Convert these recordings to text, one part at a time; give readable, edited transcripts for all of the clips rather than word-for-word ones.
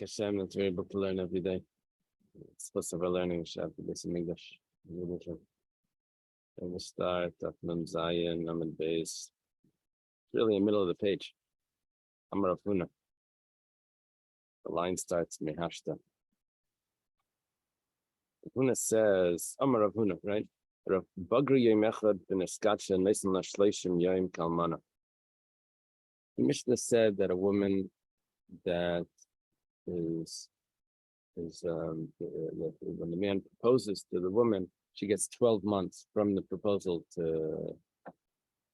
Hashem, that we're able to learn every day. It's supposed to be learning Shabbat in English. And we start at Mem Zayin, Amid Beis. It's really in the middle of the page. Amar Rav Huna. The line starts Mehashta. Rav Huna says, Amar Rav Huna, right? Rav Bagri Yom Echad ben Eskatsha Nesan Lashleishim Yom Kalmana. The Mishnah said that a woman that is when the man proposes to the woman, she gets 12 months from the proposal to,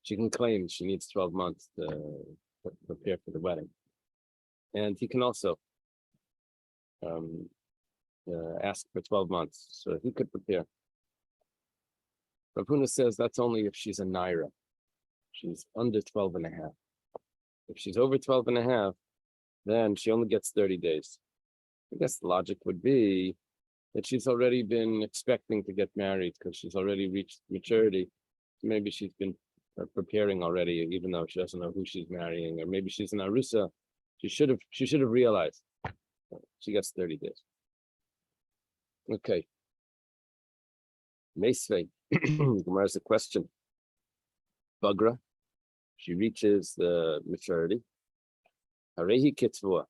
she can claim she needs 12 months to prepare for the wedding. And he can also ask for 12 months, so he could prepare. Rav Huna says that's only if she's a naira. She's under 12 and a half. If she's over 12 and a half, then she only gets 30 days. I guess the logic would be that she's already been expecting to get married because she's already reached maturity. Maybe she's been preparing already, even though she doesn't know who she's marrying, or maybe she's an arusa. She should have realized. She gets 30 days. Okay. Meisvei. Gemara has a question. Bagra. She reaches the maturity. Harehi kitzvua.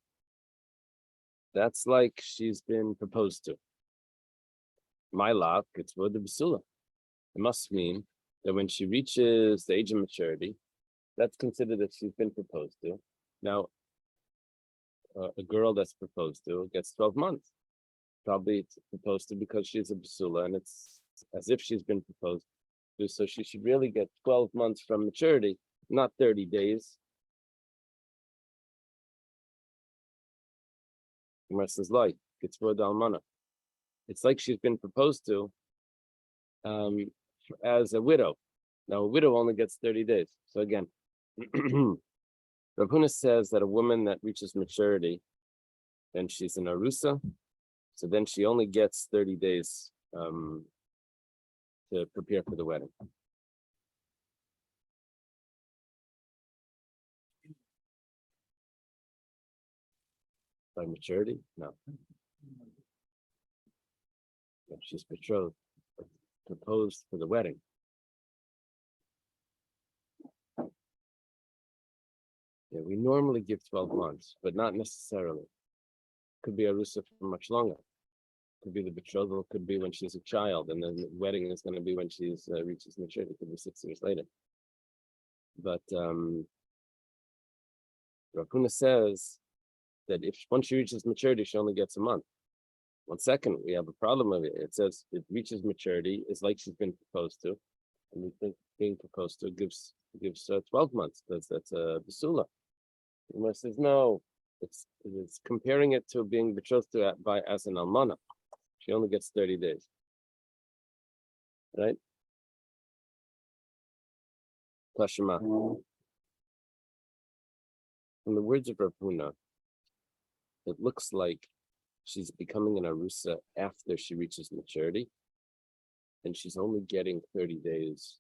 That's like she's been proposed to. My love, kitzvua de basula. It must mean that when she reaches the age of maturity, that's considered that she's been proposed to. Now, a girl that's proposed to gets 12 months. Probably it's proposed to because she's a basula, and it's as if she's been proposed to. So she should really get 12 months from maturity, not 30 days. Says like it's like she's been proposed to as a widow. Now a widow only gets 30 days. So again, Rav Huna says that a woman that reaches maturity, then she's an arusa, so then she only gets 30 days to prepare for the wedding. By maturity? No. If she's betrothed, proposed for the wedding. Yeah, we normally give 12 months, but not necessarily. Could be arusa for much longer. Could be the betrothal, could be when she's a child, and then the wedding is going to be when she's reaches maturity. It could be 6 years later. But Rav Huna says that if once she reaches maturity, she only gets a month. 1 second, we have a problem with it. It says it reaches maturity is like she's been proposed to, and we think being proposed to gives 12 months. That's a basula. Gemara says no, it's comparing it to being betrothed to by as an almana. She only gets 30 days, right? Tashima. In the words of Rav Huna, it looks like she's becoming an arusa after she reaches maturity, and she's only getting 30 days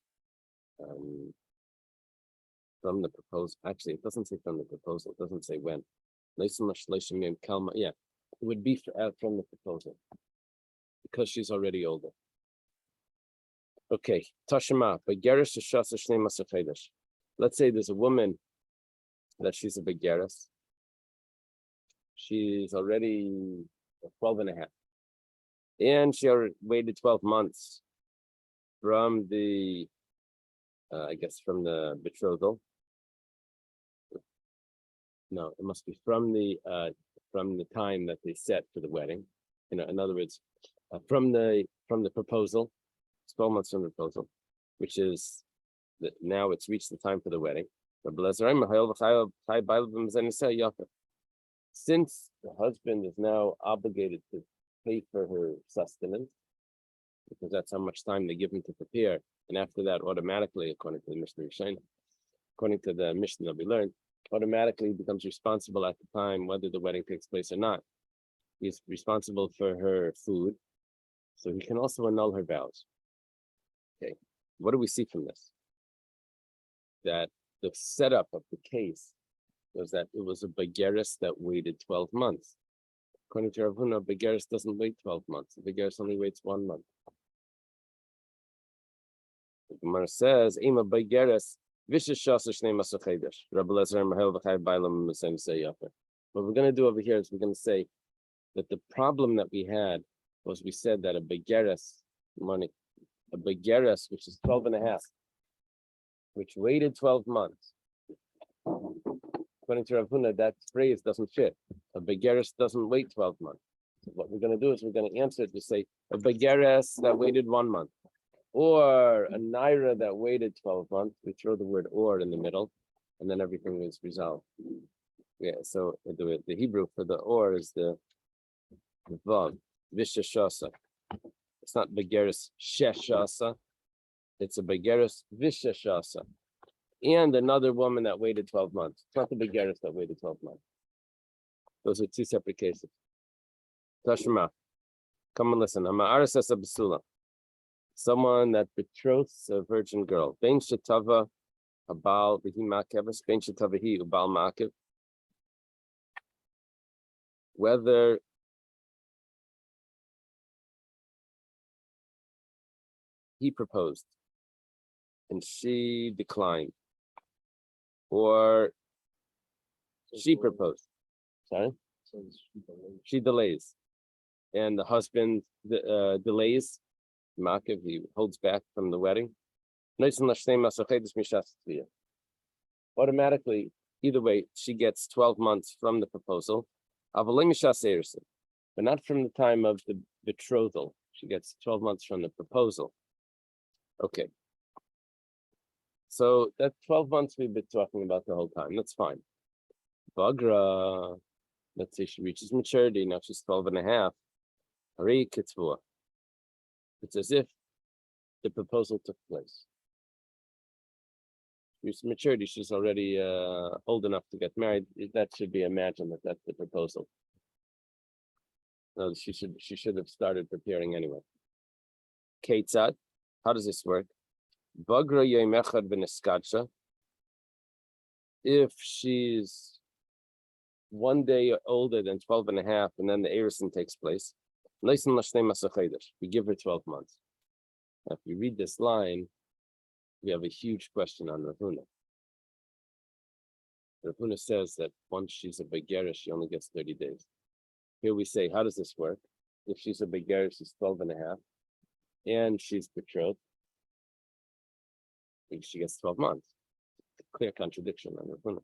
from the proposal. Actually, it doesn't say from the proposal. It doesn't say when. Yeah, it would be from the proposal because she's already older. Okay, Tashima, Begeris Shasa Shnei Masafedesh. Let's say there's a woman that she's a Begeris. She's already 12 and a half. And she already waited 12 months from the, from the betrothal. No, it must be from the time that they set for the wedding. In other words, from the proposal, it's 12 months from the proposal, which is that now it's reached the time for the wedding. Since the husband is now obligated to pay for her sustenance, because that's how much time they give him to prepare, and after that, automatically, according to the Mishnah, according to the Mishnah that we learned, automatically becomes responsible at the time whether the wedding takes place or not. He's responsible for her food, so he can also annul her vows. Okay, what do we see from this? That the setup of the case was that it was a begeris that waited 12 months. According to Rav Huna, Begeris doesn't wait 12 months. Begeris only waits 1 month. The Gemara says, "Ema Begeris vishes shasa shnei masachedesh." Rabbi Lezer Mahel v'chai bailam m'sem say yafer. What we're going to do over here is we're going to say that the problem that we had was we said that a Begeris money, a Begeris, which is 12 and a half, which waited 12 months. According to Rav Huna, that phrase doesn't fit. A Begeris doesn't wait 12 months. So what we're going to do is we're going to answer it to say a Begeris that waited 1 month, or a Naira that waited 12 months. We throw the word or in the middle, and then everything is resolved. Yeah, so the Hebrew for the or is the Vav, Vishashasa. It's not Begeris Sheshasa, it's a Begeris Vishashasa. And another woman that waited 12 months. It's not the Begeris that waited 12 months. Those are two separate cases. Tashma, come and listen. Someone that betroths a virgin girl. Ben Shetava Abal Vihi Makevis, Ben Shetava Hi Ubal Makev. Whether he proposed and she declined, or she proposed, sorry, she delays, and the husband delays, Makiv, he holds back from the wedding. Automatically, either way, she gets 12 months from the proposal, but not from the time of the betrothal. She gets 12 months from the proposal. Okay. So that 12 months we've been talking about the whole time. That's fine. Bagra, let's say she reaches maturity. Now she's 12 and a half. It's as if the proposal took place. She reaches maturity. She's already old enough to get married. That should be imagined that that's the proposal. No, she should have started preparing anyway. Ketzad, how does this work? Bagra Yemechad B'Neskadsha. If she's 1 day older than 12 and a half, and then the Erison takes place, we give her 12 months. Now, if you read this line, we have a huge question on Rav Huna. Rav Huna says that once she's a Begeris, she only gets 30 days. Here we say, how does this work? If she's a Begeris, she's 12 and a half, and she's betrothed, she gets 12 months. Clear contradiction on Rav Huna.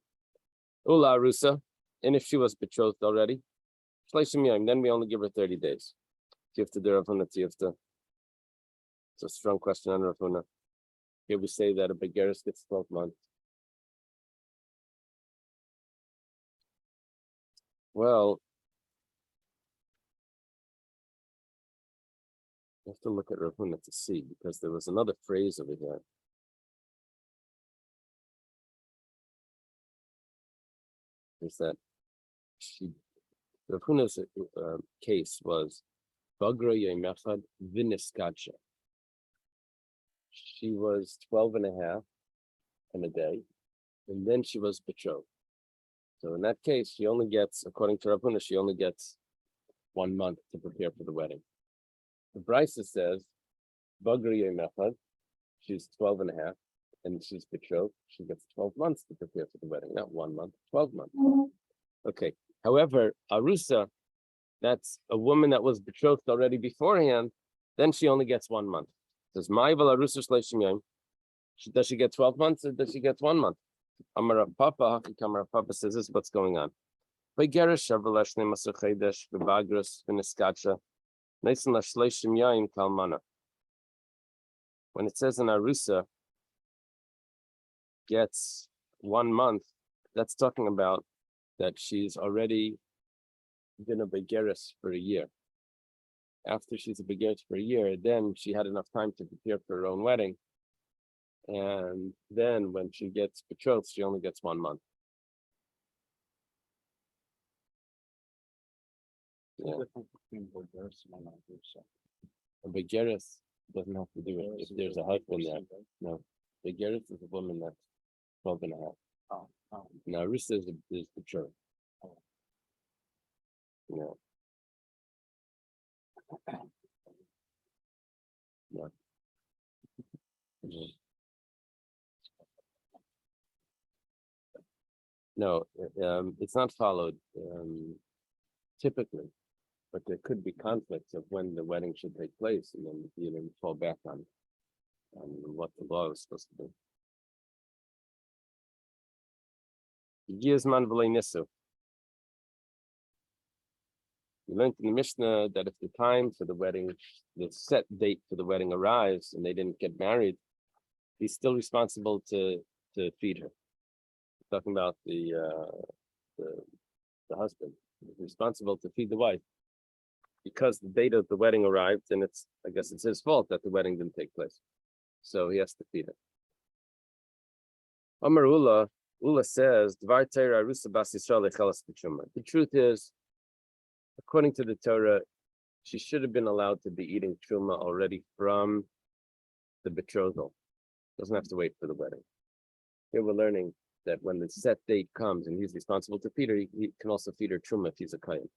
Ula Arusa, and if she was betrothed already, then we only give her 30 days. Tifta de Rav Huna Tifta. It's a strong question on Rav Huna. Here we say that a Begeris gets 12 months. Well, you have to look at Rav Huna to see, because there was another phrase over here. Is that Rav Huna's case was Bagra Yemechad V'Neskadsha. She was 12 and a half in a day, and then she was betrothed. So in that case, she only gets, according to Rav Huna, she only gets 1 month to prepare for the wedding. The Brisa says, Bagra Yemechad, she's 12 and a half, and she's betrothed, she gets 12 months to prepare for the wedding, not 1 month, 12 months. Okay. However, Arusa, that's a woman that was betrothed already beforehand, then she only gets 1 month. It says, does she get 12 months or does she get 1 month? Amar Papa says, this is what's going on. When it says in Arusa, gets 1 month, that's talking about that she's already been a Begeris for a year. After she's a Begeris for a year, then she had enough time to prepare for her own wedding. And then when she gets betrothed, she only gets 1 month. Yeah. A Begeris doesn't have to do it if there's a husband there. No. Begeris is a woman that's 12 and a half. Now, Arusa is betrothed. Yeah. Yeah. Mhm. No, it's not followed typically, but there could be conflicts of when the wedding should take place, and then you fall back on what the law is supposed to be. Gizman v'lei nisu. We learned in the Mishnah that if the time for the wedding, the set date for the wedding arrives, and they didn't get married, he's still responsible to feed her. We're talking about the husband. He's responsible to feed the wife because the date of the wedding arrived, and I guess it's his fault that the wedding didn't take place. So he has to feed her. Amar Ula says, the truth is, according to the Torah, she should have been allowed to be eating truma already from the betrothal. Doesn't have to wait for the wedding. Here we're learning that when the set date comes and he's responsible to feed her, he can also feed her truma if he's a kohen.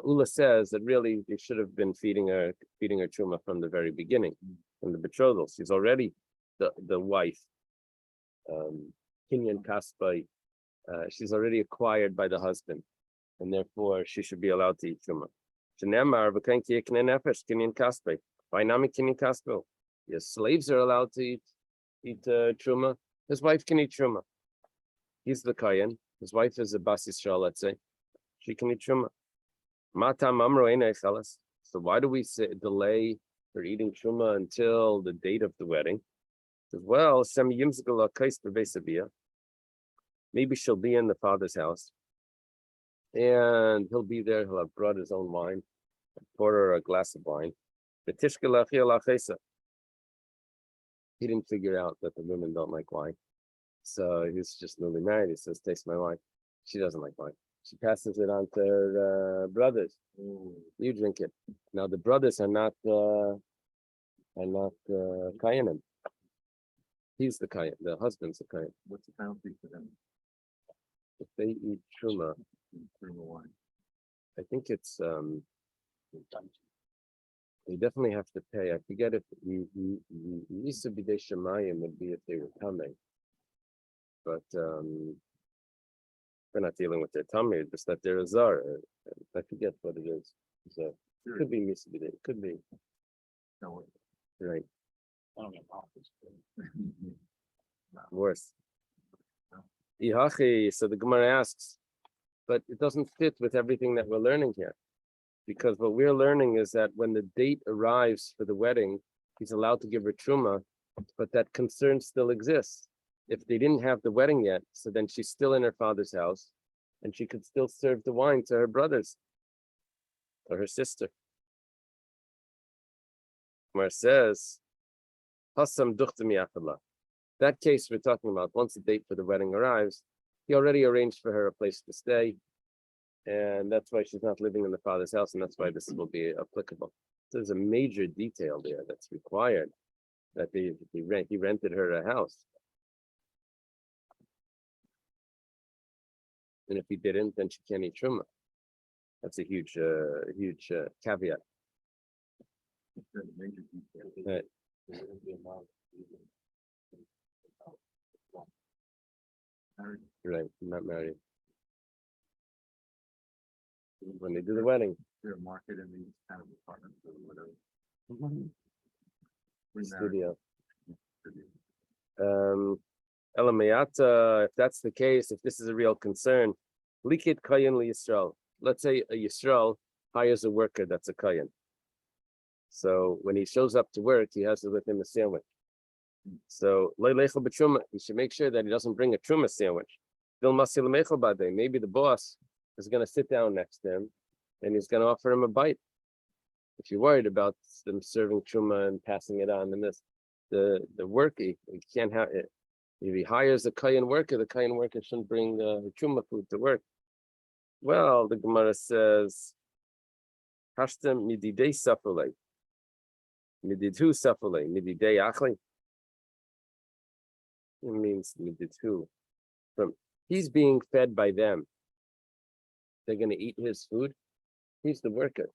Ula says that really they should have been feeding her truma from the very beginning, from the betrothal. She's already the wife. Kinyan kaspai. She's already acquired by the husband, and therefore she should be allowed to eat truma. Yes, slaves are allowed to eat truma. His wife can eat truma. He's the kohen. His wife is a bas Yisrael, let's say. She can eat truma. So why do we delay her eating truma until the date of the wedding? As well, maybe she'll be in the father's house, and he'll be there. He'll have brought his own wine, pour her a glass of wine. He didn't figure out that the women don't like wine, so he's just newly married. He says, "Taste my wine." She doesn't like wine. She passes it on to her brothers. You drink it. Now the brothers are not Kayanim. He's the Kayan. The husband's the Kayan. What's the penalty for them? If they eat truma, Wine. I think it's they definitely have to pay. I forget if Yisa B'dei Shemayim would be if they were coming, but we're not dealing with their tummy, just that they're a zar. I forget what it is. So it could be Yisa B'dei. It could be. No, Right. I don't get office. Worse. Ihachi, so the Gemara asks, but it doesn't fit with everything that we're learning here. Because what we're learning is that when the date arrives for the wedding, he's allowed to give her truma, but that concern still exists. If they didn't have the wedding yet, so then she's still in her father's house, and she could still serve the wine to her brothers or her sister. Gemara says, Hasam duchtami afallah. That case we're talking about, once the date for the wedding arrives, he already arranged for her a place to stay, and that's why she's not living in the father's house, and that's why this will be applicable. So there's a major detail there that's required, that he rented her a house. And if he didn't, then she can't eat truma. That's a huge caveat. Right. Right, not married. When they do the wedding. They're market in these kind of apartments or whatever. Studio. Elamayata, if that's the case, if this is a real concern, likit kayin li Yisrael. Let's say a Yisrael hires a worker that's a kayin. So when he shows up to work, he has with him a sandwich. So he should make sure that he doesn't bring a truma sandwich. Maybe the boss is going to sit down next to him and he's going to offer him a bite. If you're worried about them serving truma and passing it on, and the worker, he can't have it. If he hires a kayin worker, the kayin worker shouldn't bring truma food to work. Well, the Gemara says, "Hashtem mididei safulei, mididu safulei, mididei achli." It means mididu. From he's being fed by them. They're going to eat his food. He's the worker.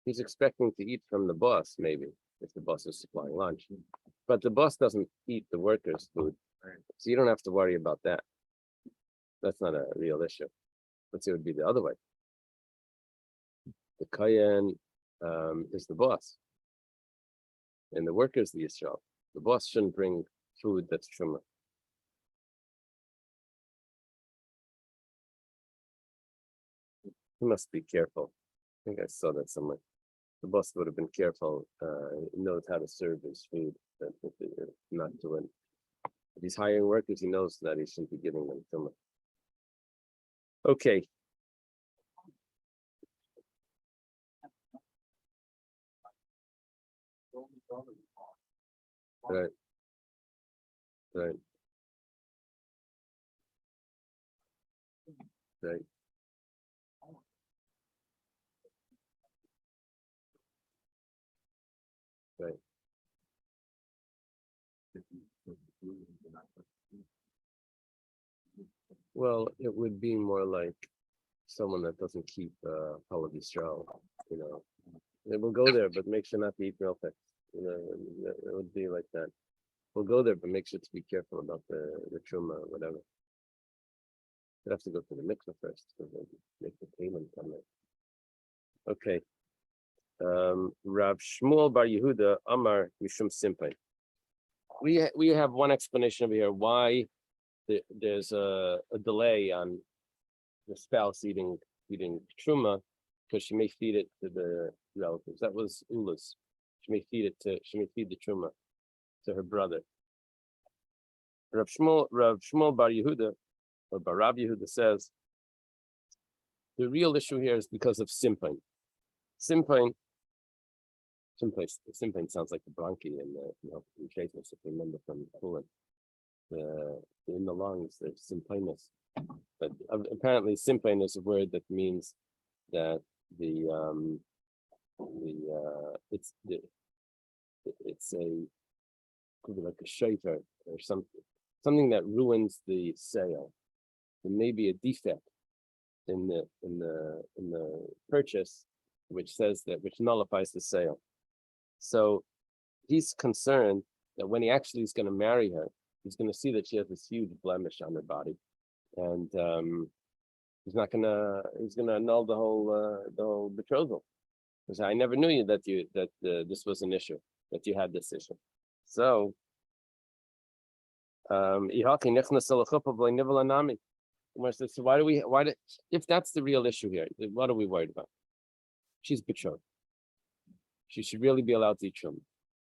He's expecting to eat from the boss, maybe, if the boss is supplying lunch. But the boss doesn't eat the workers' food. Right. So you don't have to worry about that. That's not a real issue. Let's say it would be the other way. The Kayan is the boss. And the worker is the Yisrael. The boss shouldn't bring food that's truma. He must be careful. I think I saw that somewhere. The boss would have been careful, knows how to serve his food, not to win. If he's hiring workers, he knows that he shouldn't be giving them truma. Okay. Right. Right. Right. Right. Well, it would be more like someone that doesn't keep Halav Yisrael, you know. They will go there, but make sure not to eat real things. You know, it would be like that. We'll go there, but make sure to be careful about the truma or whatever. You have to go to the mikveh first, because they make the payment come there. Okay. Rav Shmuel Bar Yehuda Amar Mishum Simpai. We have one explanation over here why there's a delay on the spouse eating truma, because she may feed it to the relatives. That was Ula's. She may feed the truma to her brother. Rav Shmuel Bar Yehuda, or Bar Rav Yehuda says, the real issue here is because of Simpain. Simpain sounds like the bronchi and in Shaitas, if you remember from Kulan. In the lungs, there's Simpainus. But apparently Simpain is a word that means that it's could be like a shaifer or something that ruins the sale. There may be a defect in the purchase, which nullifies the sale. So he's concerned that when he actually is going to marry her, he's going to see that she has this huge blemish on her body, and he's going to annul the whole betrothal. Because I never knew you that this was an issue, that you had this issue. So if that's the real issue here, what are we worried about? She's betrothed. She should really be allowed to eat truma.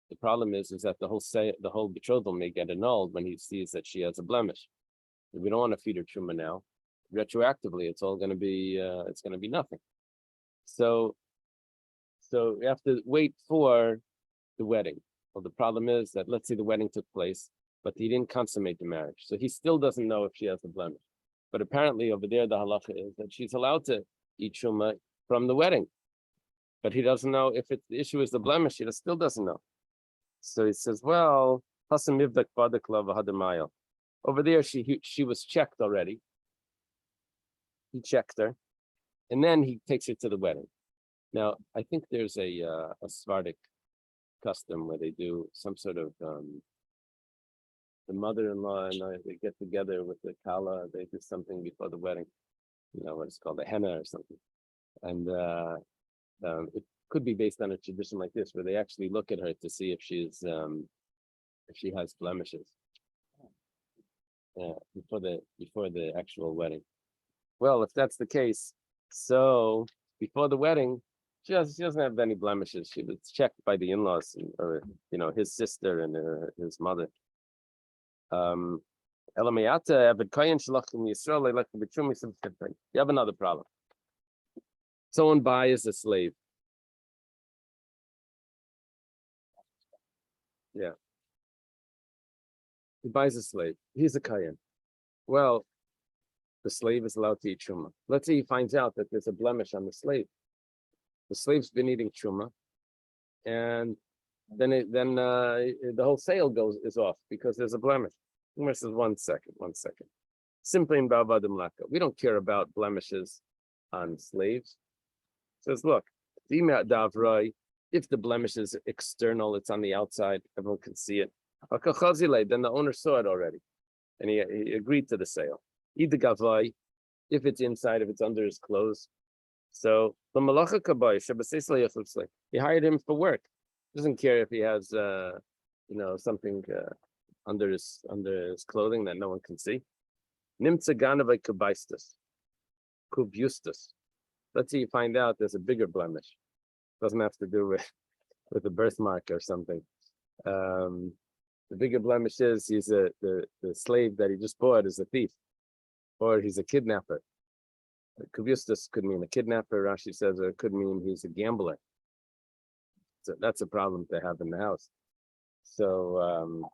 The problem is that the whole betrothal may get annulled when he sees that she has a blemish. If we don't want to feed her truma now, retroactively, it's all going to be nothing. So we have to wait for the wedding. Well, the problem is that, let's say the wedding took place, but he didn't consummate the marriage. So he still doesn't know if she has a blemish. But apparently over there, the halacha is that she's allowed to eat truma from the wedding. But he doesn't know if the issue is the blemish. He still doesn't know. So he says, well, over there, she was checked already. He checked her, and then he takes her to the wedding. Now, I think there's a Sephardic custom where they do some sort of the mother-in-law and they get together with the kala. They do something before the wedding. You know what it's called, a henna or something, and it could be based on a tradition like this, where they actually look at her to see if she has blemishes before the actual wedding. Well, if that's the case, so before the wedding, she doesn't have any blemishes. She was checked by the in-laws, or his sister and his mother. You have another problem. Someone buys a slave. Yeah. He buys a slave. He's a kayan. Well, the slave is allowed to eat truma. Let's say he finds out that there's a blemish on the slave. The slave's been eating truma, and then the whole sale is off because there's a blemish. Umar says, one second. Simply in Bavadim Laka. We don't care about blemishes on slaves. Says, look, If the blemish is external, it's on the outside, everyone can see it. Then the owner saw it already, and he agreed to the sale. Either gavai, if it's inside, if it's under his clothes. So the malacha kabay, he hired him for work. Doesn't care if he has, something under his clothing that no one can see. Nimtza ganavai kubaistus, kubustus. Let's say you find out there's a bigger blemish. Doesn't have to do with a birthmark or something. The bigger blemish is the slave that he just bought is a thief, or he's a kidnapper. Kubustus could mean a kidnapper, Rashi says, or it could mean he's a gambler. So that's a problem to have in the house. So,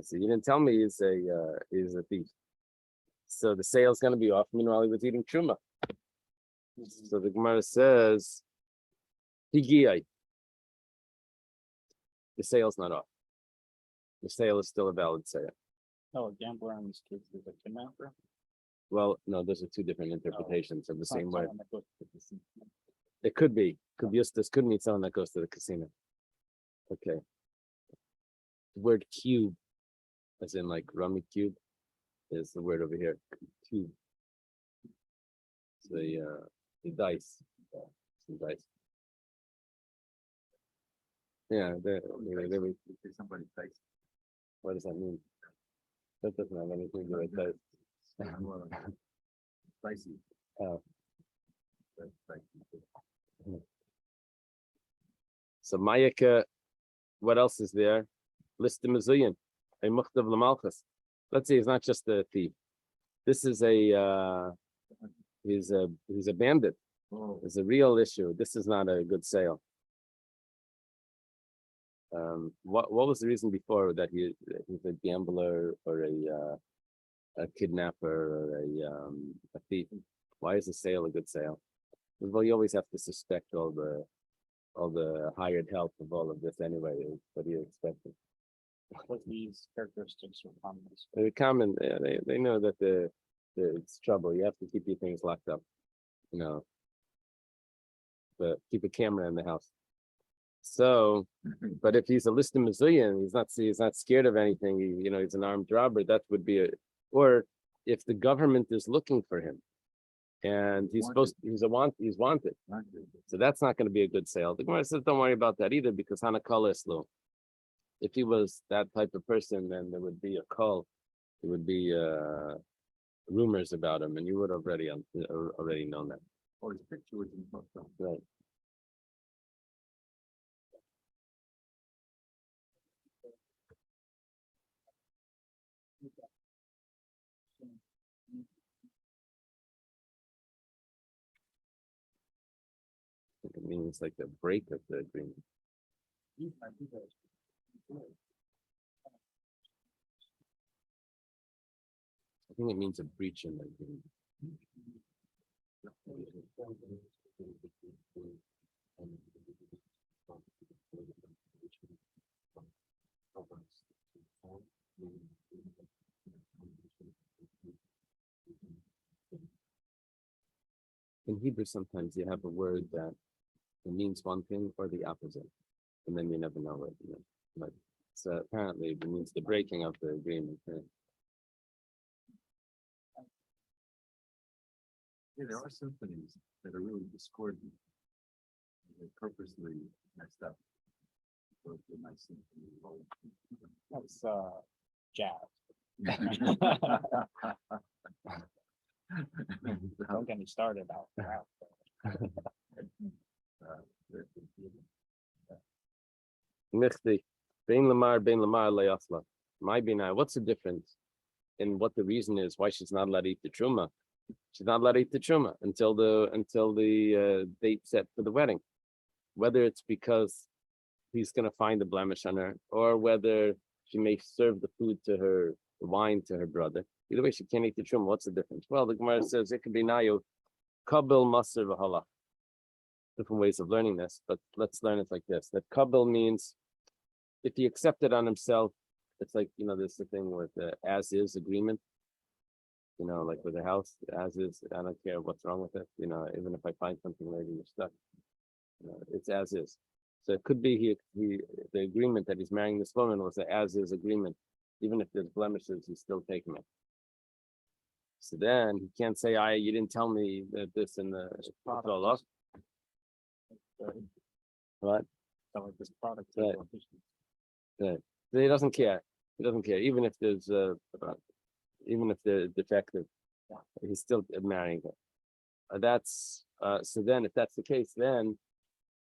so you didn't tell me he's a thief. So the sale's going to be off. Meanwhile, he was eating truma. So the Gemara says, Higiyai. The sale's not off. The sale is still a valid sale. Oh, a gambler in this case is a kidnapper. Well, no, those are two different interpretations of the same word. Someone that goes to the casino. It could be. This could mean someone that goes to the casino. Okay. The word cube, as in like rummy cube, is the word over here. Cube. The dice. Some dice. Yeah, Somebody's dice. what does that mean? That doesn't have anything to do with dice. Spicy. Oh. That's spicy. So Mayaka, what else is there? List the Mizuyan. A Mukhtav Lamalchus. Let's say he's not just a thief. This is he's a bandit. Oh, It's a real issue. This is not a good sale. What was the reason before that he's a gambler or a kidnapper or a thief? Why is the sale a good sale? Well, you always have to suspect all the hired help of all of this anyway. What do you expect? what these characteristics are common. They're common. They know that it's trouble. You have to keep your things locked up. But keep a camera in the house. So, but if he's a listed Mizuyan, he's not scared of anything. He's an armed robber. That would be or if the government is looking for him, and he's wanted. So that's not going to be a good sale. The Gemara says, don't worry about that either, because Hanakala is low. If he was that type of person, then there would be a call. There would be rumors about him, and you would have already known that. Or his picture was in the photo. Right. It means like a break of the agreement. I think it means a breach in the agreement. In Hebrew, sometimes you have a word that it means one thing or the opposite, and then you never know what it means. But so apparently, it means the breaking of the agreement. Yeah, there are symphonies that are really discordant. They're purposely messed up. So it's a nice symphony. That's jazz. Don't get me started about that. Michti, bein lamar le'afla. My binai. What's the difference in what the reason is why she's not allowed to eat the truma? She's not allowed to eat the truma until the date set for the wedding. Whether it's because he's going to find a blemish on her, or whether she may serve the wine to her brother. Either way, she can't eat the truma. What's the difference? Well, the Gemara says it could be nayu, kabel maser v'hala. Different ways of learning this, but let's learn it like this. That kabel means if he accepted on himself, it's like, there's the thing with the as-is agreement. Like with a house, as is, I don't care what's wrong with it. Even if I find something later, you're stuck. It's as is. So it could be the agreement that he's marrying this woman was an as is agreement. Even if there's blemishes, he's still taking it. So then he can't say, you didn't tell me that this and the Product. what? So like this product. Right. Right. So he doesn't care. He doesn't care. Even if there's even if they're defective, he's still marrying her. So then if that's the case, then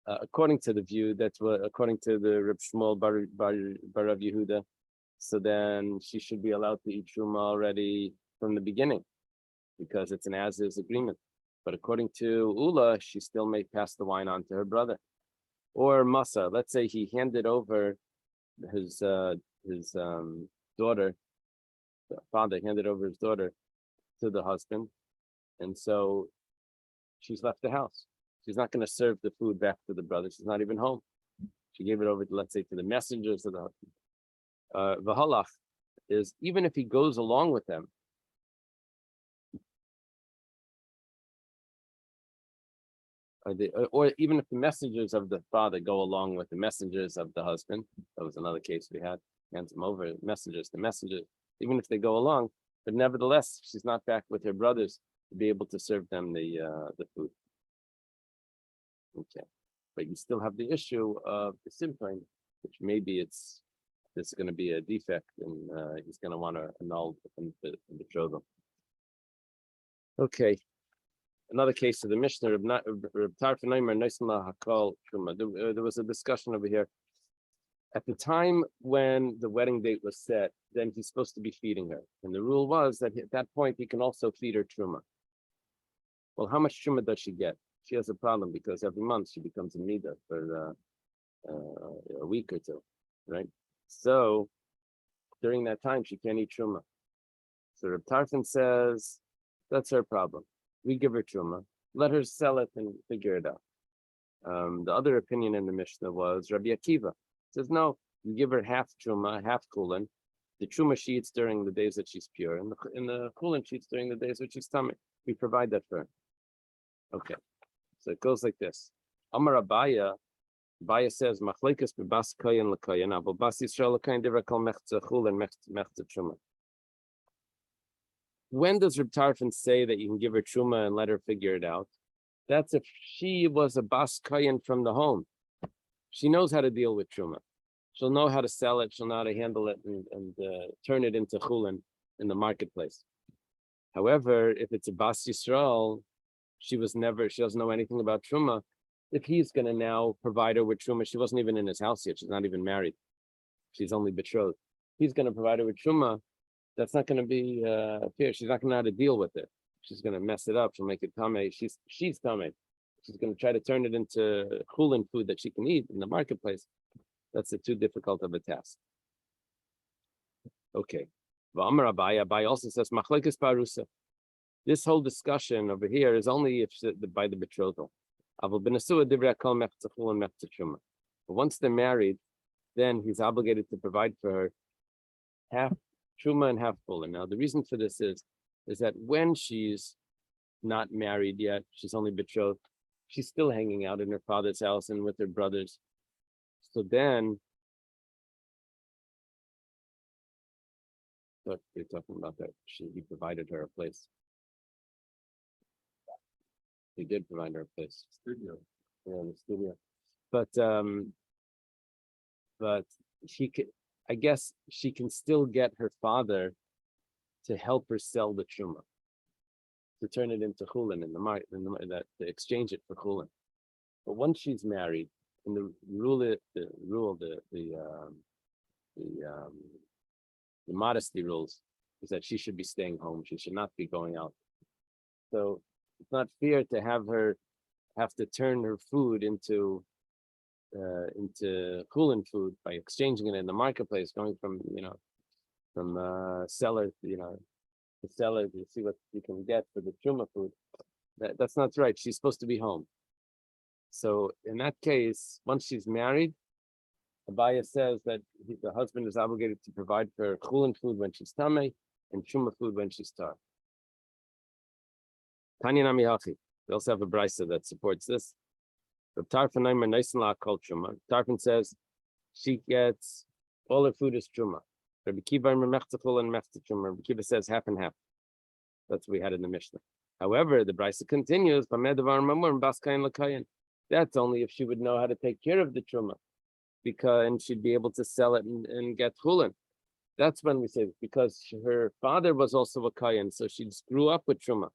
according to the view, that's what according to the Reb Shmuel Bar Rav Yehuda, so then she should be allowed to eat truma already from the beginning, because it's an as-is agreement. But according to Ula, she still may pass the wine on to her brother. Or Masa, let's say he handed over his daughter, the father handed over his daughter to the husband, and so she's left the house. She's not going to serve the food back to the brother. She's not even home. She gave it over to, let's say, to the messengers of the husband. V'halach is even if he goes along with them, or even if the messengers of the father go along with the messengers of the husband, that was another case we had, hands them over, messengers to messengers, even if they go along, but nevertheless, she's not back with her brothers to be able to serve them the food. Okay, but you still have the issue of the simplifying, which maybe there's going to be a defect, and he's going to want to annul the betrothal. Okay. Another case of the Mishnah, there was a discussion over here. At the time when the wedding date was set, then he's supposed to be feeding her. And the rule was that at that point, he can also feed her truma. Well, how much truma does she get? She has a problem because every month she becomes a nida for a week or two, right? So during that time, she can't eat truma. So Reb Tarfon says, that's her problem. We give her truma, let her sell it and figure it out. The other opinion in the Mishnah was Rabbi Akiva says, no, you give her half truma, half kulin. The truma she eats during the days that she's pure, and the kulin she eats during the days that she's tummy. We provide that for her. Okay, so it goes like this. Amar Abaya says, Machlekes bebas koyin l'koyin, aber bas Yisrael l'koyin divra kol mechza kulin mechza truma. When does Reb Tarfon say that you can give her truma and let her figure it out? That's if she was a bas koyin from the home. She knows how to deal with truma. She'll know how to sell it. She'll know how to handle it and turn it into chulin in the marketplace. However, if it's a bas Yisrael, she doesn't know anything about truma. If he's going to now provide her with truma, she wasn't even in his house yet. She's not even married. She's only betrothed. He's going to provide her with truma. That's not going to be fair. She's not going to know how to deal with it. She's going to mess it up. She'll make it tamei. She's tamei. She's going to try to turn it into chulin food that she can eat in the marketplace. That's too difficult of a task. Okay. V'amar Abai also says machlekes parusa. This whole discussion over here is only if by the betrothal. But once they're married, then he's obligated to provide for her half truma and half chulin. Now, the reason for this is that when she's not married yet, she's only betrothed, she's still hanging out in her father's house and with her brothers. So then, what you're talking about that he provided her a place. He did provide her a place. Studio. Yeah, in the studio. But she could, I guess she can still get her father to help her sell the truma, to turn it into chulin in the market, to exchange it for chulin. But once she's married, and the modesty rules is that she should be staying home. She should not be going out. So it's not fair to have her have to turn her food into chulin food by exchanging it in the marketplace, going from seller to seller to see what you can get for the truma food. That's not right. She's supposed to be home. So in that case, once she's married, Abaya says that the husband is obligated to provide for chulin food when she's tamei and truma food when she's tar. Tanya Nami Hachi. We also have a brisa that supports this. The Tarfon Aimer nice and called Truma. Tarfon says she gets all her food is Truma. Rabbi Kiva and Truma. Rabbi Kiva says half and half. That's what we had in the Mishnah. However, the Brisa continues, that's only if she would know how to take care of the Truma, and she'd be able to sell it and get chulin. That's when we say, because her father was also a kayan, so she just grew up with Truma.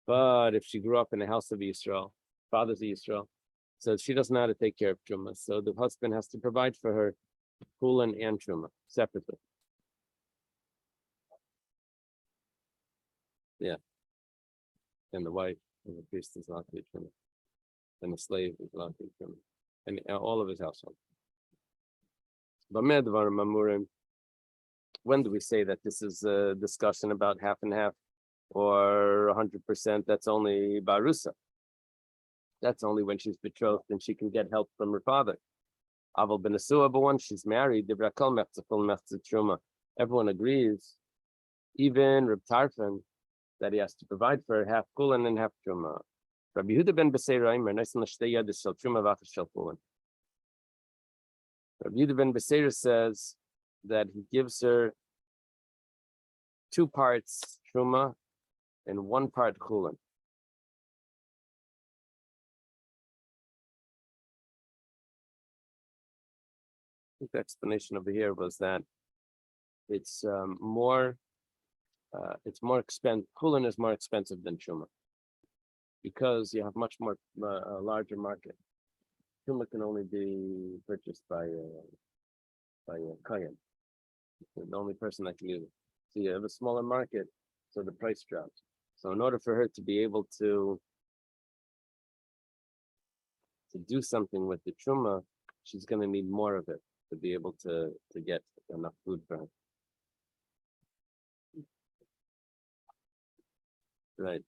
But if she grew up in the house of Yisrael, father's of Yisrael, so she doesn't know how to take care of Truma. So the husband has to provide for her chulin and Truma separately. Yeah. And the wife and the priest is allowed to eat Truma. And the slave is allowed to eat Truma. And all of his household. When do we say that this is a discussion about half and half or 100%? That's only Barusa. That's only when she's betrothed and she can get help from her father. Aval ben Asua, but once she's married, everyone agrees, even Reb Tarfon, that he has to provide for half kulin and half truma. Rabbi Yehuda ben Beseira Aimer, nice and l'shtei yadis shel truma v'achas shel kulin. Rabbi Yehuda ben Beseira says that he gives her 2 parts truma and 1 part kulin. I think the explanation over here was that it's more expensive. Kulin is more expensive than truma because you have much more a larger market. Truma can only be purchased by a kayan, the only person that can use it. So you have a smaller market, so the price drops. So in order for her to be able to do something with the truma, she's going to need more of it to be able to get enough food for her. Right.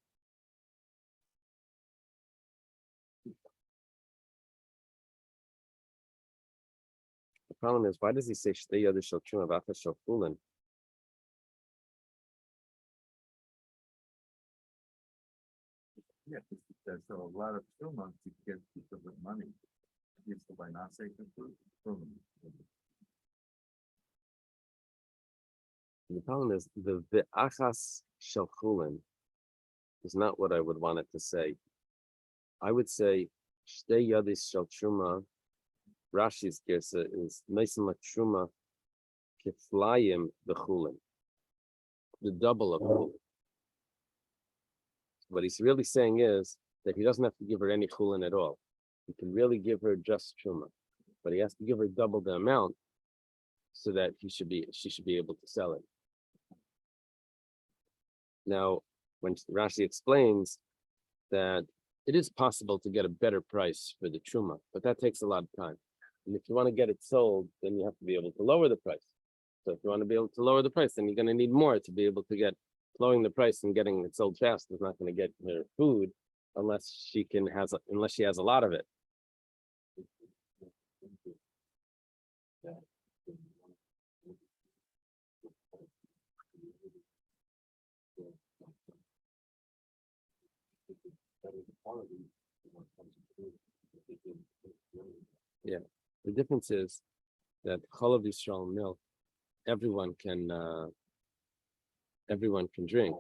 The problem is, why does he say shtei yadis shel truma v'achas shel kulin? Yeah, there's a lot of truma to get people with money. Used to buy not sacred food. The problem is the v'achas shel kulin is not what I would want it to say. I would say shtei yadis shel truma. Rashi's girsa is nisim la truma kiflayim b'chulin, the double of chulin. What he's really saying is that he doesn't have to give her any chulin at all. He can really give her just truma, but he has to give her double the amount so that she should be able to sell it. Now, when Rashi explains that it is possible to get a better price for the truma, but that takes a lot of time. And if you want to get it sold, then you have to be able to lower the price. So if you want to be able to lower the price, then you're going to need more to be able to get. Lowering the price and getting it sold fast is not going to get her food unless she has a lot of it. Yeah, the difference is that Chalav Yisrael milk, everyone can drink.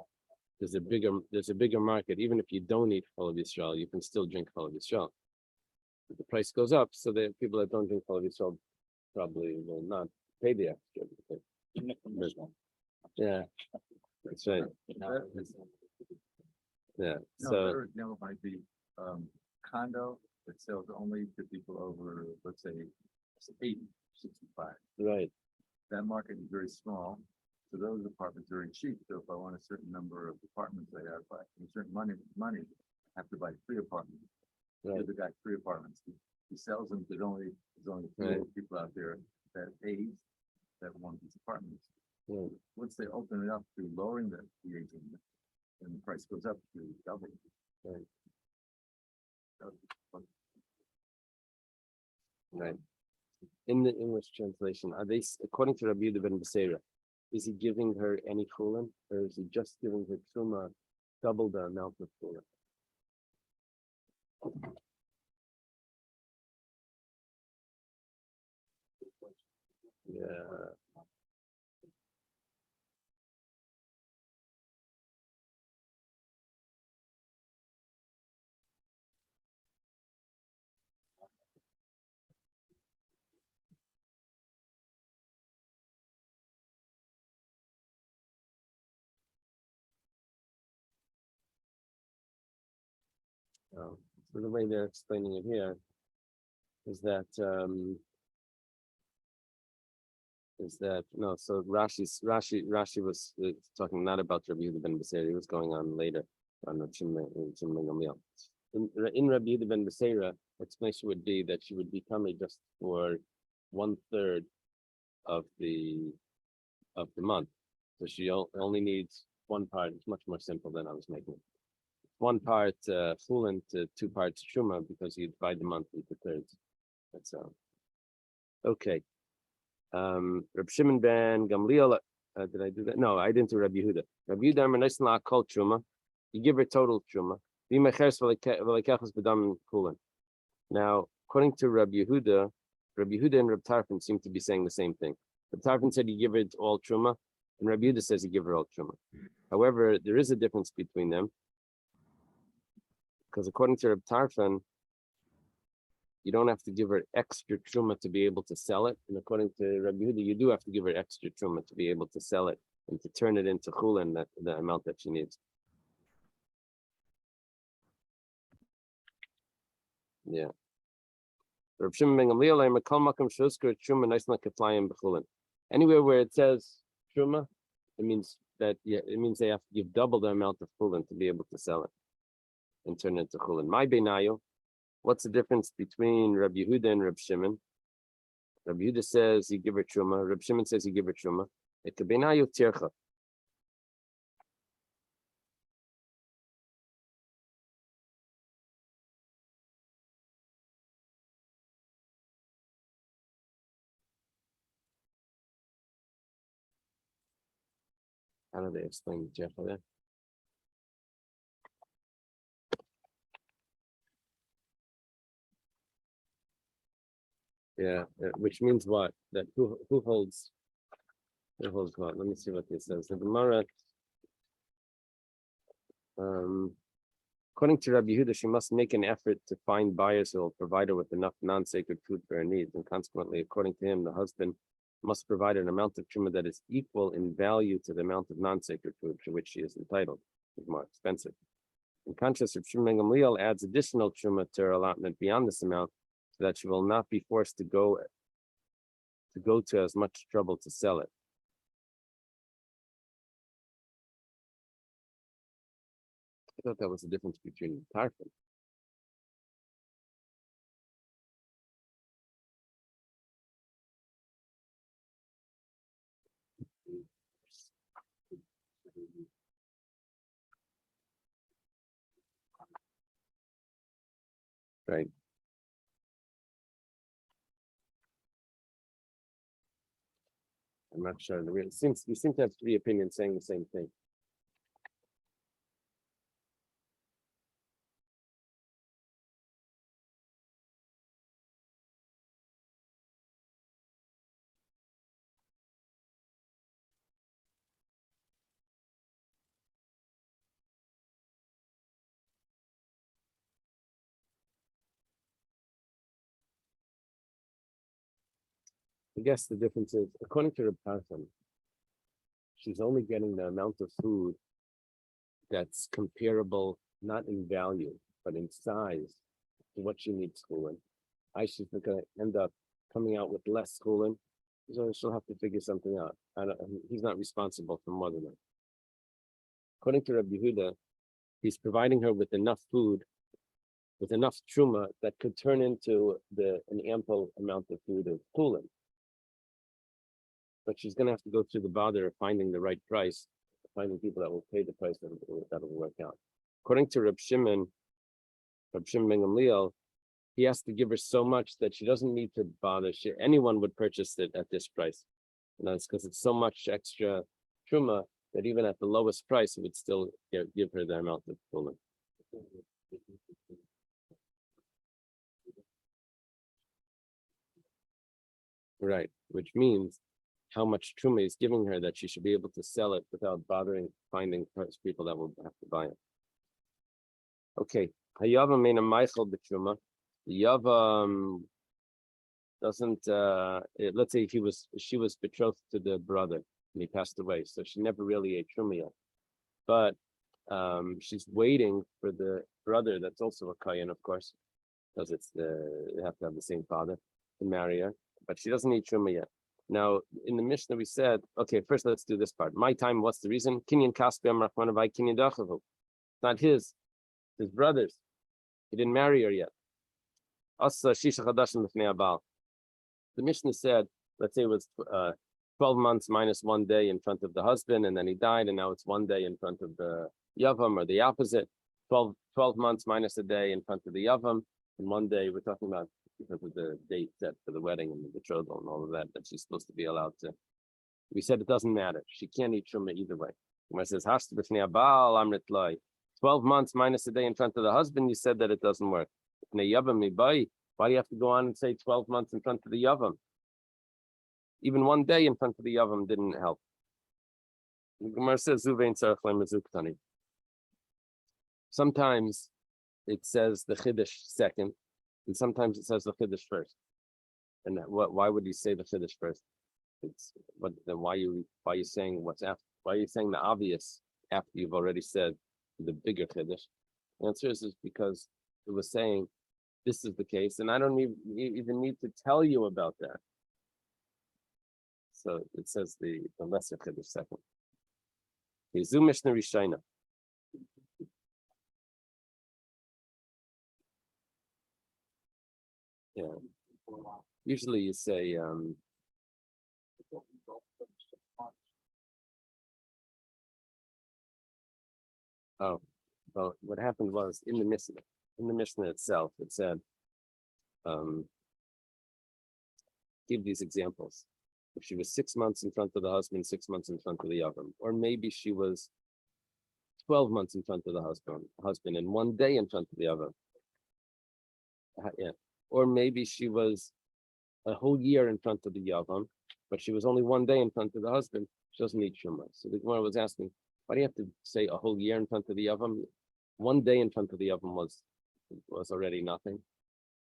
There's a bigger market. Even if you don't eat Chalav Yisrael, you can still drink Chalav Yisrael. But the price goes up, so the people that don't drink Chalav Yisrael probably will not pay the extra. Yeah, that's right. Yeah. So better example might be condo that sells only to people over, let's say, 80, 65. right. That market is very small. So those apartments are very cheap. So if I want a certain number of apartments, I have a certain money, I have to buy 3 apartments. Right. Give the guy 3 apartments. He sells them. There's only few people out there that age that want these apartments. Right. Once they open it up to lowering the age limit, and the price goes up to double. Right. Right. In the English translation, are they, according to Rabbi Yehuda ben Beseira, is he giving her any chulin, or is he just giving her truma double the amount of chulin? Yeah. So the way they're explaining it here is that no. So Rashi was talking not about Rabbi Yehuda ben Beseira. He was going on later on Rabbi Shimon ben Gamliel. In Rabbi Yehuda ben Beseira, explanation would be that she would become a just for 1/3 of the month. So she only needs one part. It's much more simple than I was making it. One part chulin to 2 parts truma because you divide the month into thirds. That's okay. Reb Shimon ben Gamliel. Did I do that? No, I didn't do Rabbi Yehuda. Rabbi Yehuda Amar called truma. You give her total truma. Now, according to Rabbi Yehuda and Reb Tarfon seem to be saying the same thing. Reb Tarfon said you give it all truma, and Rabbi Yehuda says you give her all truma. However, there is a difference between them, because according to Reb Tarfon, you don't have to give her extra truma to be able to sell it, and according to Rabbi Yehuda, you do have to give her extra truma to be able to sell it and to turn it into chulin, that the amount that she needs. Yeah. Anywhere where it says truma, it means that it means they have to give double the amount of chulin to be able to sell it and turn it into chulin. My beinayu, what's the difference between Rabbi Yehuda and Rabbi Shimon? Rabbi Yehuda says you give her truma. Rabbi Shimon says you give her truma. It could be beinayu tircha. How do they explain the tircha there? Yeah, which means what? That who holds what? Let me see what this says. The Gemara, according to Rabbi Yehuda, she must make an effort to find buyers who will provide her with enough non-sacred food for her needs, and consequently, according to him, the husband must provide an amount of truma that is equal in value to the amount of non-sacred food to which she is entitled. It's more expensive. In contrast, Reb Shimon ben Gamliel adds additional truma to her allotment beyond this amount, so that she will not be forced to go to as much trouble to sell it. I thought that was the difference between tarfin. Right. I'm not sure. We seem to have 3 opinions saying the same thing. I guess the difference is, according to Reb Tarfon, she's only getting the amount of food that's comparable, not in value, but in size to what she needs schooling. She's going to end up coming out with less schooling, so she'll have to figure something out. He's not responsible for more than that. According to Rabbi Yehuda, he's providing her with enough food, with enough truma that could turn into an ample amount of food of schooling. But she's going to have to go through the bother of finding the right price, finding people that will pay the price that will work out. According to Reb Shimon ben Gamliel, he has to give her so much that she doesn't need to bother. Anyone would purchase it at this price. And that's because it's so much extra truma that even at the lowest price, it would still give her the amount of chulin. Right, which means how much truma is giving her that she should be able to sell it without bothering finding people that will have to buy it. Okay, hayava mena Michael b'truma. The yava doesn't. Let's say she was betrothed to the brother and he passed away, so she never really ate truma yet. But she's waiting for the brother that's also a kohen, of course, because they have to have the same father to marry her. But she doesn't eat truma yet. Now, in the Mishnah, we said, okay, first let's do this part. My time, what's the reason? Kinyan kaspi amrachmanavai kinyan dachavu. It's not his brother's. He didn't marry her yet. Asa shisha chadashim lefnei abal. The Mishnah said, let's say it was 12 months minus 1 day in front of the husband, and then he died, and now it's 1 day in front of the yavam, or the opposite. 12 months minus a day in front of the yavam, and 1 day we're talking about because of the date set for the wedding and the betrothal and all of that she's supposed to be allowed to. We said it doesn't matter. She can't eat truma either way. When it says 12 months minus a day in front of the husband, you said that it doesn't work. Why do you have to go on and say 12 months in front of the yavam? Even 1 day in front of the yavam didn't help. The Gemara says sometimes it says the chiddush second, and sometimes it says the chiddush first. And why would you say the chiddush first? Then why are you saying what's after? Why are you saying the obvious after you've already said the bigger chiddush? The answer is because it was saying this is the case, and I don't even need to tell you about that. So it says the lesser chiddush second. Zu Mishnah Rishayna. Yeah. Usually you say well, what happened was in the Mishnah itself, it said, give these examples. If she was 6 months in front of the husband, 6 months in front of the yavam, or maybe she was 12 months in front of the husband, and 1 day in front of the yavam. Yeah. Or maybe she was a whole year in front of the yavam, but she was only 1 day in front of the husband. She doesn't need truma. So the Gemara was asking, why do you have to say a whole year in front of the yavam? 1 day in front of the yavam was already nothing.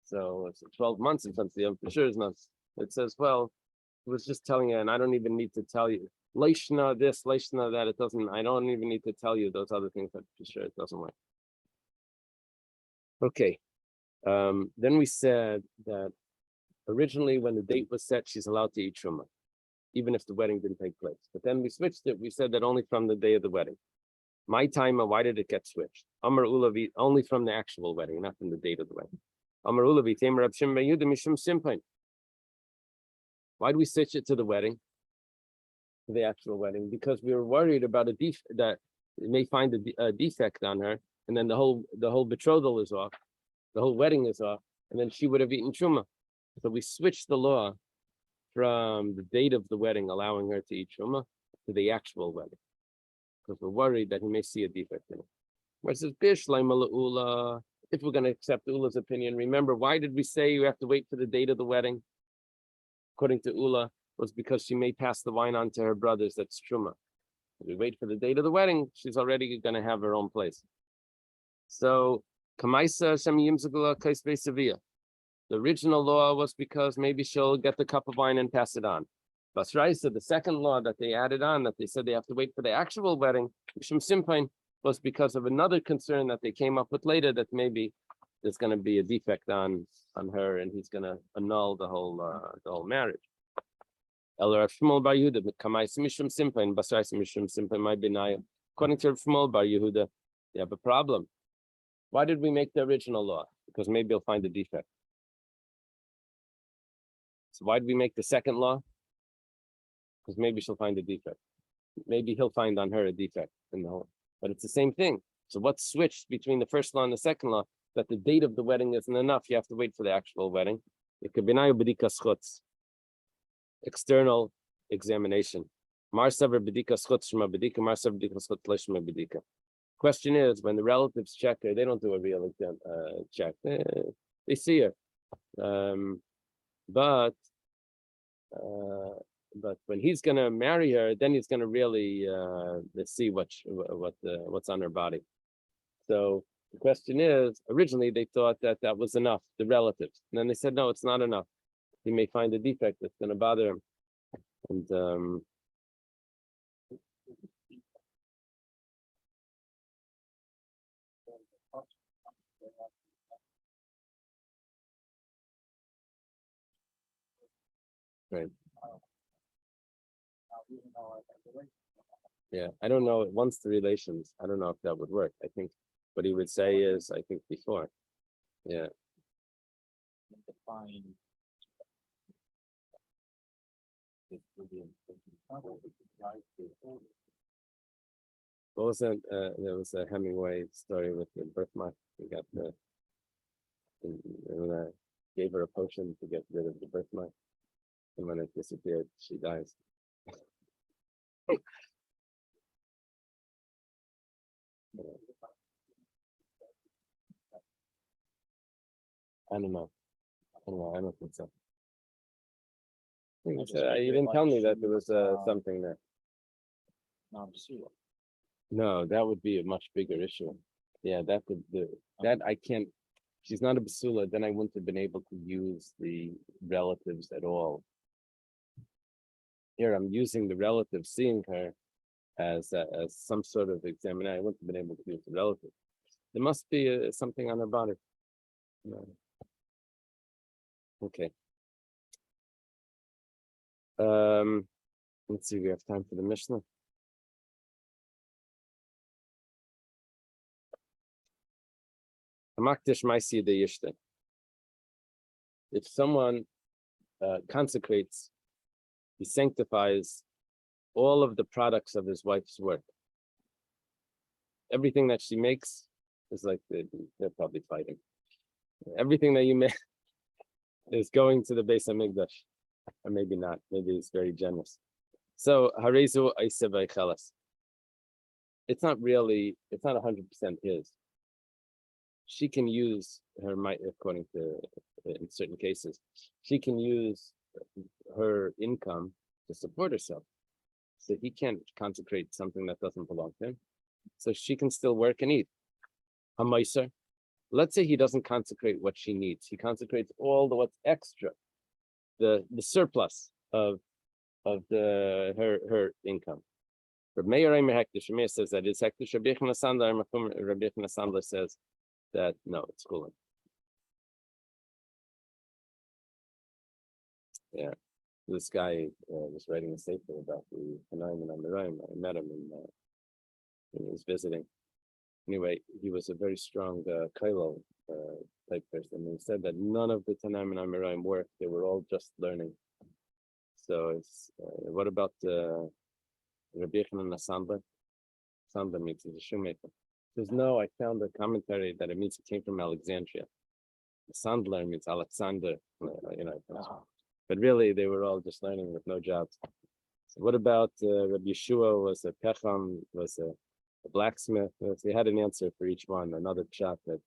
So it's 12 months in front of the yavam for sure is not. It says, well, it was just telling you, and I don't even need to tell you. Leishna this, leishna that. It doesn't. I don't even need to tell you those other things that for sure it doesn't work. Okay. Then we said that originally when the date was set, she's allowed to eat truma, even if the wedding didn't take place. But then we switched it. We said that only from the day of the wedding. My time, why did it get switched? Amar Ulavi, only from the actual wedding, not from the date of the wedding. Amar Ulavi, Tamer Rab Shimon ben Yehuda Mishum Simpan. Why do we switch it to the wedding, to the actual wedding? Because we were worried about that it may find a defect on her, and then the whole betrothal is off. The whole wedding is off, and then she would have eaten truma. So we switched the law from the date of the wedding, allowing her to eat truma, to the actual wedding, because we're worried that he may see a defect in it. Where it says, if we're going to accept Ula's opinion, remember, why did we say you have to wait for the date of the wedding? According to Ula, was because she may pass the wine on to her brothers. That's truma. If we wait for the date of the wedding, she's already going to have her own place. So the original law was because maybe she'll get the cup of wine and pass it on. Basraisa, the second law that they added on, that they said they have to wait for the actual wedding, was because of another concern that they came up with later, that maybe there's going to be a defect on her and he's going to annul the whole marriage. According to Shmuel Bar Yehuda, you have a problem. Why did we make the original law? Because maybe he'll find a defect. So why did we make the second law? Because maybe she'll find a defect. Maybe he'll find on her a defect in the whole. But it's the same thing. So what's switched between the first law and the second law? That the date of the wedding isn't enough. You have to wait for the actual wedding. It could be external examination. Question is, when the relatives check her, they don't do a real check. They see her. But But when he's gonna marry her, then he's gonna really see what's on her body. So the question is, originally they thought that that was enough, the relatives, and then they said no, it's not enough. He may find a defect that's gonna bother him, and right. Yeah, I don't know. Once the relations, I don't know if that would work. I think what he would say is, I think before, yeah. Define. What was that? There was a Hemingway story with the birthmark. He got the, and, gave her a potion to get rid of the birthmark, and when it disappeared, she dies. I don't know. I don't know. I don't think so. You didn't tell me that there was something there. No, that would be a much bigger issue. Yeah, that could that I can't. She's not a basula. Then I wouldn't have been able to use the relatives at all. Here, I'm using the relative, seeing her as some sort of examiner. I wouldn't have been able to use the relative. There must be something on her body. No. Okay. Let's see. We have time for the Mishnah. If someone consecrates, he sanctifies all of the products of his wife's work. Everything that she makes is like they're probably fighting. Everything that you make is going to the Beis Hamikdash, or maybe not. Maybe it's very generous. So harezu aisevay chelas. It's not 100% his. She can use her might, according to in certain cases, she can use her income to support herself. So he can't consecrate something that doesn't belong to him. So she can still work and eat. Hamaiser. Let's say he doesn't consecrate what she needs. He consecrates all the what's extra, the surplus of her income. Meir says that it's hektish. Rabbi Sandler says that no, it's schooling. Yeah, this guy was writing a sefer about the Tanaim and Amoraim. I met him when he was visiting. Anyway, he was a very strong Kailo type person. He said that none of the Tanaim and Amoraim worked; they were all just learning. So it's what about Rabbi Yochanan Sandler? Sandler means he's a shoemaker. He says no. I found a commentary that it means it came from Alexandria. Sandler means Alexander. But really, they were all just learning with no jobs. So what about Rabbi Yeshua was a pecham, was a blacksmith? So he had an answer for each one, another shot that.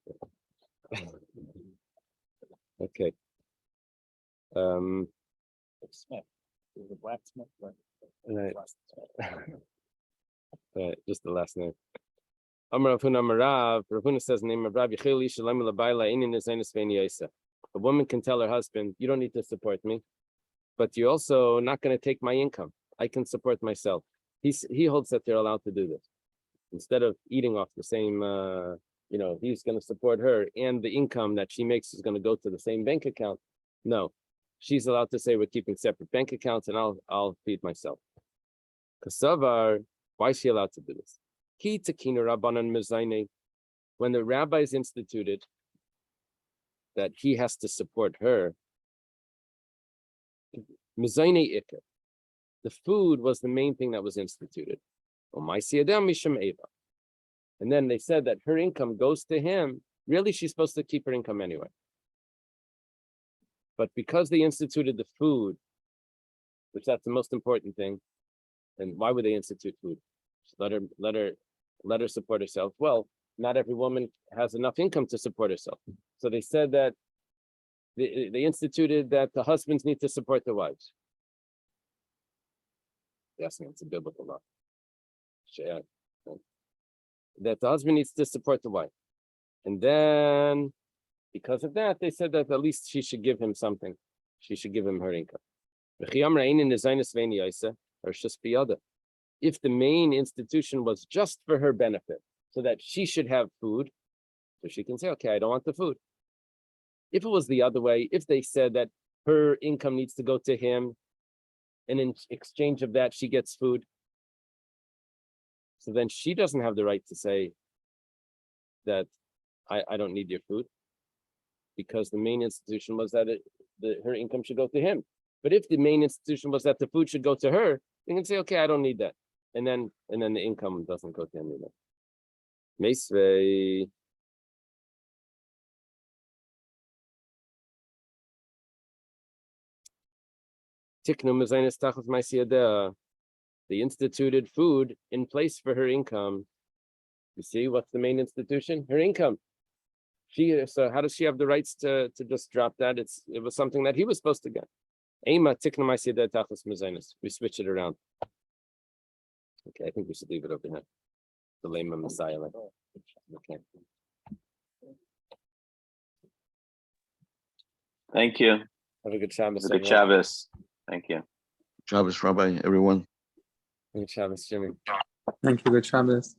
Okay. Smith. He was a blacksmith. Right. Right, just the last name. Amar Rav Huna says, name of Rabbi Chili Shalom Labaila Inin Zainus Veini Yosef. A woman can tell her husband, you don't need to support me, but you're also not going to take my income. I can support myself. He holds that they're allowed to do this. Instead of eating off the same, he's going to support her and the income that she makes is going to go to the same bank account. No, she's allowed to say we're keeping separate bank accounts and I'll feed myself. Kasavar, why is she allowed to do this? Ki tekinu rabbanan mezayne. When the rabbis instituted that he has to support her, mezayne ikar. The food was the main thing that was instituted. And then they said that her income goes to him. Really, she's supposed to keep her income anyway. But because they instituted the food, which that's the most important thing, and why would they institute food? Just let her support herself. Well, not every woman has enough income to support herself. So they said that they instituted that the husbands need to support the wives. Yes, it's a biblical law. That the husband needs to support the wife. And then, because of that, they said that at least she should give him something. She should give him her income. If the main institution was just for her benefit, so that she should have food, so she can say, okay, I don't want the food. If it was the other way, if they said that her income needs to go to him, and in exchange of that, she gets food, so then she doesn't have the right to say that I don't need your food, because the main institution was that her income should go to him. But if the main institution was that the food should go to her, you can say, okay, I don't need that. And then the income doesn't go to him either. Meisvei. The instituted food in place for her income. You see, what's the main institution? Her income. So how does she have the rights to just drop that? It was something that he was supposed to get. We switch it around. Okay, I think we should leave it over here. The lame Messiah. Okay. Thank you. Have a good Shabbos. Good Shabbos. Thank you. Shabbos, Rabbi, everyone. Good Shabbos, Jimmy. Thank you. Good Shabbos.